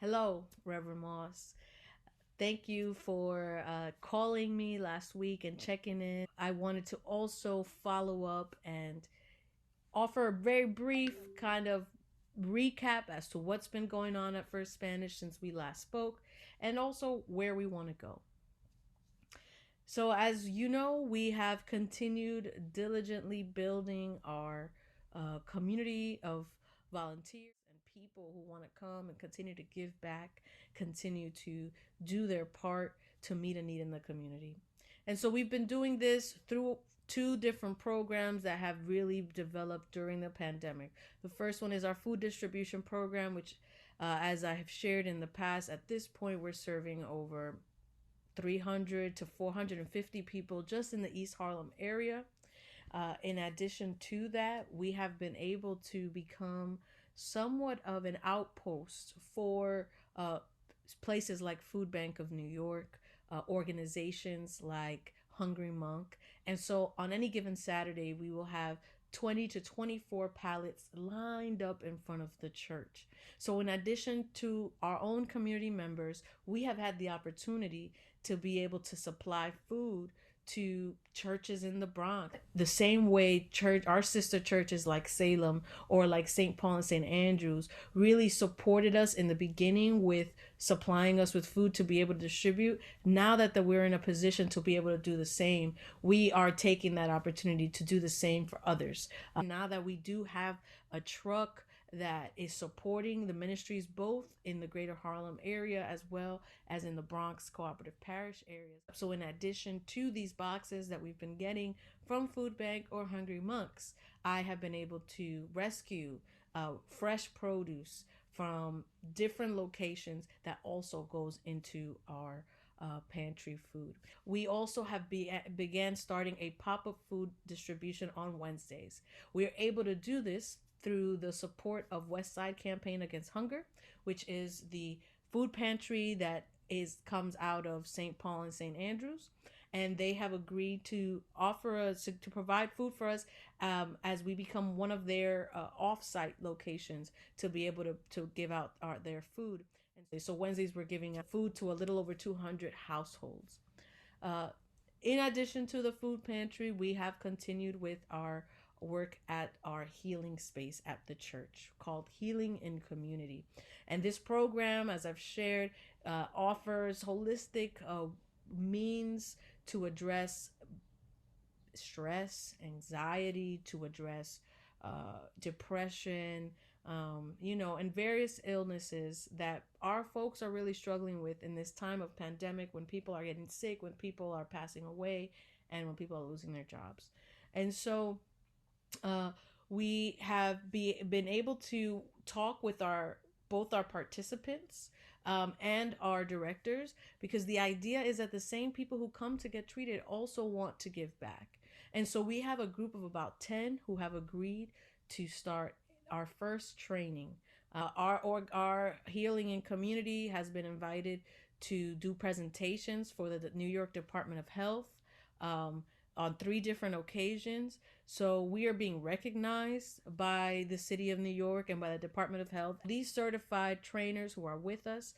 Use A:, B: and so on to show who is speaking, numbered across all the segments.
A: Hello, Reverend Moss. Thank you for calling me last week and checking in. I wanted to also follow up and offer a very brief kind of recap as to what's been going on at First Spanish since we last spoke and also where we want to go. So, as you know, we have continued diligently building our community of volunteers and people who want to come and continue to give back, continue to do their part to meet a need in the community. And so, we've been doing this through two different programs that have really developed during the pandemic. The first one is our food distribution program, which, as I have shared in the past, at this point, we're serving over 300 to 450 people just in the East Harlem area. In addition to that, we have been able to become somewhat of an outpost for places like Food Bank of New York, organizations like Hungry Monk. And so on any given Saturday, we will have 20 to 24 pallets lined up in front of the church. So, in addition to our own community members, we have had the opportunity to be able to supply food to churches in the Bronx. The same way our sister churches like Salem or like St. Paul and St. Andrews really supported us in the beginning with supplying us with food to be able to distribute. Now that we're in a position to be able to do the same, we are taking that opportunity to do the same for others. Now that we do have a truck that is supporting the ministries both in the greater Harlem area as well as in the Bronx Cooperative Parish areas. So, in addition to these boxes that we've been getting from Food Bank or Hungry Monks, I have been able to rescue fresh produce from different locations that also goes into our pantry food. We also have began starting a pop-up food distribution on Wednesdays. We are able to do this through the support of West Side Campaign Against Hunger, which is the food pantry that is comes out of St. Paul and St. Andrews, and they have agreed to offer us to provide food for us as we become one of their off-site locations to be able to give out their food. And so Wednesdays we're giving out food to a little over 200 households. Uh, in addition to the food pantry, we have continued with our work at our healing space at the church called Healing in Community. And this program, as I've shared, offers holistic means to address stress, anxiety, to address depression, and various illnesses that our folks are really struggling with in this time of pandemic when people are getting sick, when people are passing away, and when people are losing their jobs. And so uh, we have been able to talk with our both our participants and our directors, because the idea is that the same people who come to get treated also want to give back. And so we have a group of about 10 who have agreed to start our first training. Our healing in community has been invited to do presentations for the New York Department of Health um, on 3 different occasions. So we are being recognized by the city of New York and by the Department of Health. These certified trainers who are with us,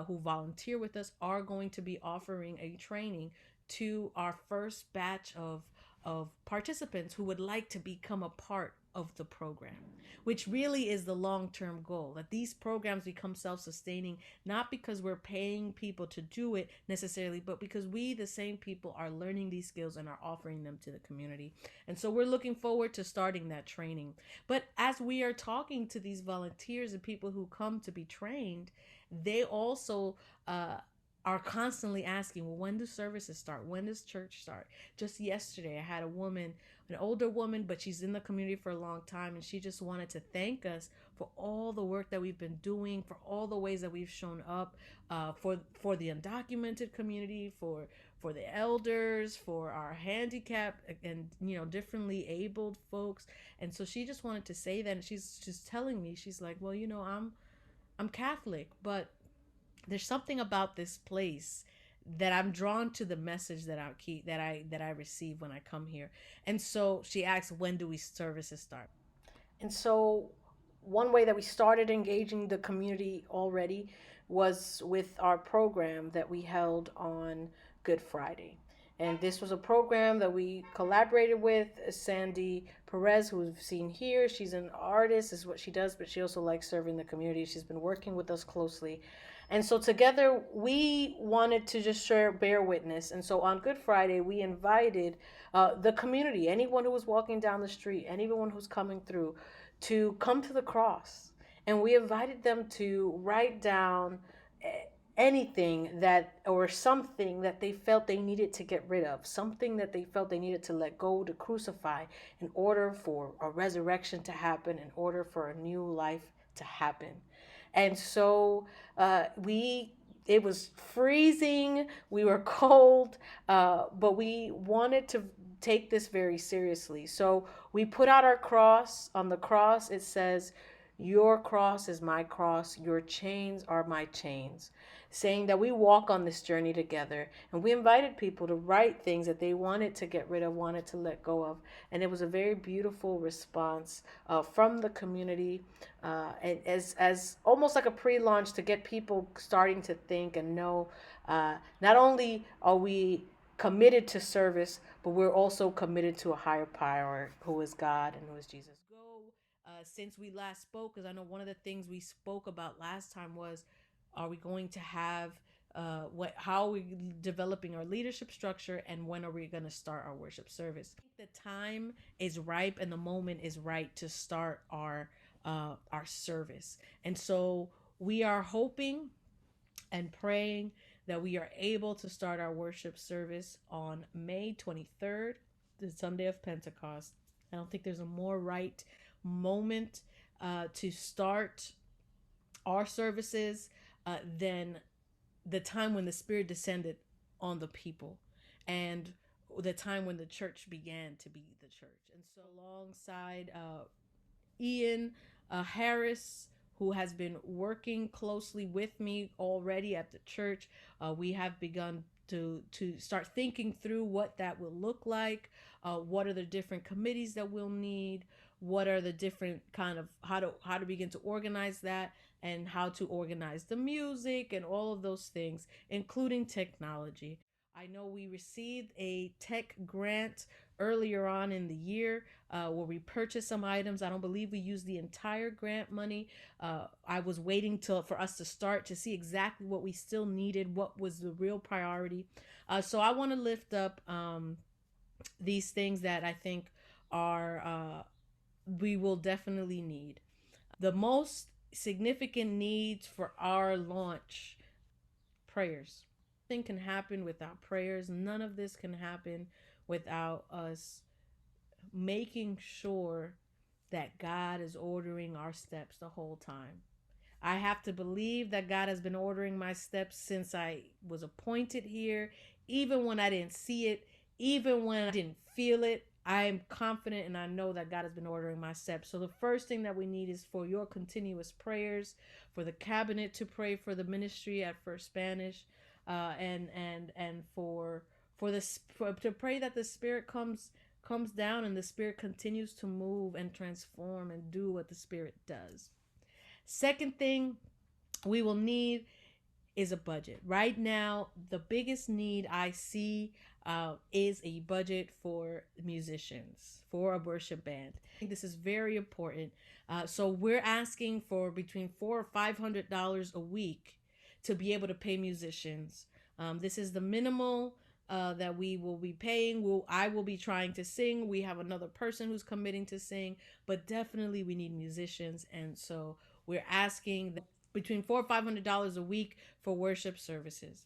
A: who volunteer with us, are going to be offering a training to our first batch of participants who would like to become a part of the program, which really is the long-term goal, that these programs become self-sustaining, not because we're paying people to do it necessarily, but because we, the same people, are learning these skills and are offering them to the community. And so we're looking forward to starting that training. But as we are talking to these volunteers and people who come to be trained, they also are constantly asking, well, when do services start? When does church start? Just yesterday, I had a woman, an older woman, but she's in the community for a long time, and she just wanted to thank us for all the work that we've been doing, for all the ways that we've shown up for the undocumented community, for the elders, for our handicapped and differently abled folks. And so she just wanted to say that, and she's just telling me, she's like, well, I'm Catholic, but there's something about this place that I'm drawn to the message that I receive when I come here. And so she asked, when do we services start? And so one way that we started engaging the community already was with our program that we held on Good Friday. And this was a program that we collaborated with Sandy Perez, who we've seen here. She's an artist, is what she does, but she also likes serving the community. She's been working with us closely. And so together we wanted to just share, bear witness. And so on Good Friday, we invited the community, anyone who was walking down the street, anyone who's coming through, to come to the cross. And we invited them to write down anything that or something that they felt they needed to get rid of, something that they felt they needed to let go, to crucify, in order for a resurrection to happen, in order for a new life to happen. And so we it was freezing, we were cold, but we wanted to take this very seriously. So we put out our cross. On the cross it says, your cross is my cross, your chains are my chains, saying that we walk on this journey together. And we invited people to write things that they wanted to get rid of, wanted to let go of. And it was a very beautiful response from the community, and as almost like a pre-launch to get people starting to think and know, not only are we committed to service, but we're also committed to a higher power, who is God and who is Jesus. Since we last spoke, because I know one of the things we spoke about last time was, are we going to have how are we developing our leadership structure, and when are we going to start our worship service? I think the time is ripe and the moment is right to start our service. And so we are hoping and praying that we are able to start our worship service on May 23rd, the Sunday of Pentecost. I don't think there's a more right moment to start our services than the time when the Spirit descended on the people, and the time when the church began to be the church. And so, alongside Ian Harris, who has been working closely with me already at the church, we have begun to start thinking through what that will look like. What are the different committees that we'll need? What are the different kind of how to begin to organize that, and how to organize the music and all of those things, including technology. I know we received a tech grant earlier on in the year, where we purchased some items. I don't believe we used the entire grant money. I was waiting for us to start to see exactly what we still needed, what was the real priority. So I want to lift up these things that I think are we will definitely need. The most significant needs for our launch: prayers. Nothing can happen without prayers. None of this can happen without us making sure that God is ordering our steps the whole time. I have to believe that God has been ordering my steps since I was appointed here, even when I didn't see it, even when I didn't feel it. I am confident and I know that God has been ordering my steps. So the first thing that we need is for your continuous prayers, for the cabinet to pray for the ministry at First Spanish, and to pray that the Spirit comes down and the Spirit continues to move and transform and do what the Spirit does. Second thing we will need is a budget. Right now, the biggest need I see is a budget for musicians, for a worship band. I think this is very important. So we're asking for between $400 or $500 a week to be able to pay musicians. This is the minimal that we will be paying. I will be trying to sing. We have another person who's committing to sing, but definitely we need musicians, and so we're asking between $400 or $500 a week for worship services.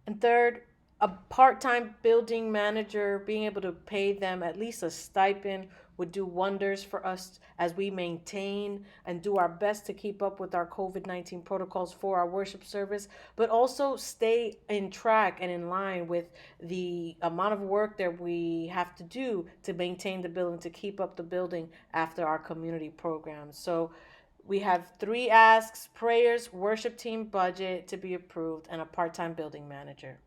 A: And third, a part-time building manager, being able to pay them at least a stipend would do wonders for us as we maintain and do our best to keep up with our COVID-19 protocols for our worship service, but also stay in track and in line with the amount of work that we have to do to maintain the building, to keep up the building after our community programs. So we have 3 asks: prayers, worship team budget to be approved, and a part-time building manager.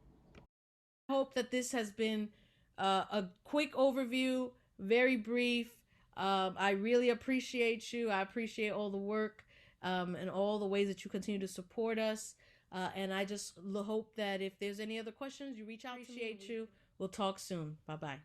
A: I hope that this has been a quick overview, very brief. I really appreciate you. I appreciate all the work and all the ways that you continue to support us. And I just hope that if there's any other questions, you reach out to me. Appreciate you. We'll talk soon. Bye bye.